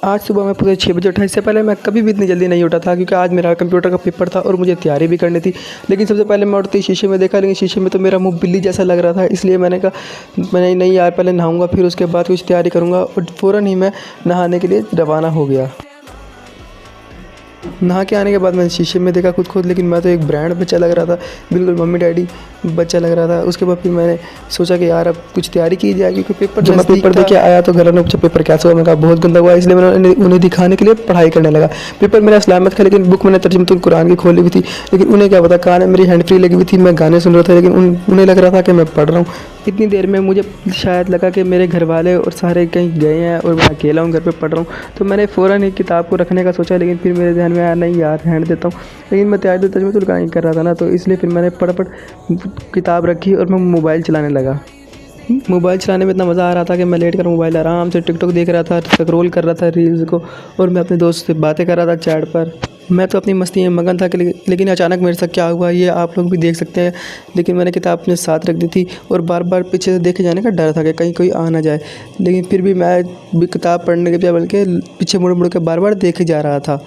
आज सुबह मैं पूरे 6 बजे उठा। इससे पहले मैं कभी भी इतनी जल्दी नहीं उठा था, क्योंकि आज मेरा कंप्यूटर का पेपर था और मुझे तैयारी भी करनी थी। लेकिन सबसे पहले मैं उठते ही शीशे में देखा, लेकिन शीशे में तो मेरा मुँह बिल्ली जैसा लग रहा था। इसलिए मैंने कहा मैंने नहीं यार, पहले नहाऊँगा फिर उसके बाद कुछ तैयारी करूँगा, और फ़ौरन ही मैं नहाने के लिए रवाना हो गया। नहा के आने के बाद मैंने शीशे में देखा खुद, लेकिन मैं तो एक ब्रांड बच्चा लग रहा था, बिल्कुल मम्मी डैडी बच्चा लग रहा था। उसके बाद फिर मैंने सोचा कि यार अब कुछ तैयारी की जाए, क्योंकि पेपर जब मैं पेपर दे के आया तो घर वालों ने पूछा पेपर कैसा हुआ। मैंने कहा बहुत गंदा हुआ। इसलिए मैंने उन्हें दिखाने के लिए पढ़ाई करने लगा। पेपर मेरा सलामत था, लेकिन बुक मैंने तर्जुमतुल कुरान की खोली हुई थी। लेकिन उन्हें क्या पता, कान में मेरी हैंड फ्री लगी हुई थी, मैं गाने सुन रहा था, लेकिन उन्हें लग रहा था कि मैं पढ़ रहा हूँ। इतनी देर में मुझे शायद लगा कि मेरे घर वाले और सारे कहीं गए हैं और मैं अकेला हूँ घर पे पढ़ रहा हूँ। तो मैंने फ़ौरन ही किताब को रखने का सोचा, लेकिन फिर मेरे ध्यान में आया नहीं यार रहने देता हूँ। लेकिन मैं तैयारी तो तर्जुमा कुरान कर रहा था ना, तो इसलिए फिर मैंने फटाफट किताब रखी और मैं मोबाइल चलाने लगा। मोबाइल चलाने में इतना मज़ा आ रहा था कि मैं लेट कर मोबाइल आराम से टिकटॉक देख रहा था, स्क्रॉल कर रहा था रील्स को, और मैं अपने दोस्त से बातें कर रहा था चैट पर। मैं तो अपनी मस्ती में मगन था कि लेकिन अचानक मेरे साथ क्या हुआ ये आप लोग भी देख सकते हैं। लेकिन मैंने किताब अपने साथ रख दी थी और बार बार पीछे से देखे जाने का डर था कि कहीं कोई आ ना जाए। लेकिन फिर भी मैं भी किताब पढ़ने के बजाय बल्कि पीछे मुड़ मुड़ के बार बार देखे जा रहा था।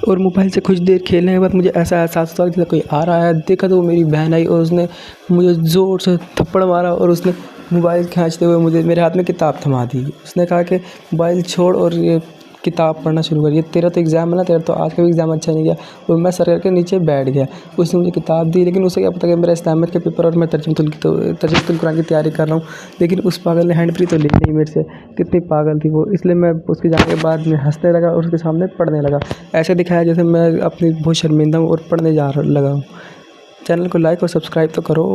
और मोबाइल से कुछ देर खेलने के बाद मुझे ऐसा एहसास हुआ कि कोई आ रहा है। देखा तो वो मेरी बहन आई और उसने मुझे ज़ोर से थप्पड़ मारा और उसने मोबाइल खींचते हुए मुझे मेरे हाथ में किताब थमा दी। उसने कहा कि मोबाइल छोड़ और ये किताब पढ़ना शुरू कर। ये तेरा तो एग्ज़ाम है ना, तेरा तो आज का भी एग्ज़ाम अच्छा नहीं गया। और मैं सर करके नीचे बैठ गया। उसने मुझे किताब दी, लेकिन उसे क्या पता कि मेरा इस्लामियत के पेपर और मैं तर्जुमतुल कुरान की तैयारी कर रहा हूँ। लेकिन उस पागल ने हैंड फ्री तो ली नहीं मेरे से। कितनी पागल थी वो। इसलिए मैं उसके जाने के बाद मैं हंसने लगा और उसके सामने पढ़ने लगा। ऐसे दिखाया जैसे मैं अपनी बहुत शर्मिंदा हूँ और पढ़ने जा लगा हूँ। चैनल को लाइक और सब्सक्राइब तो करो।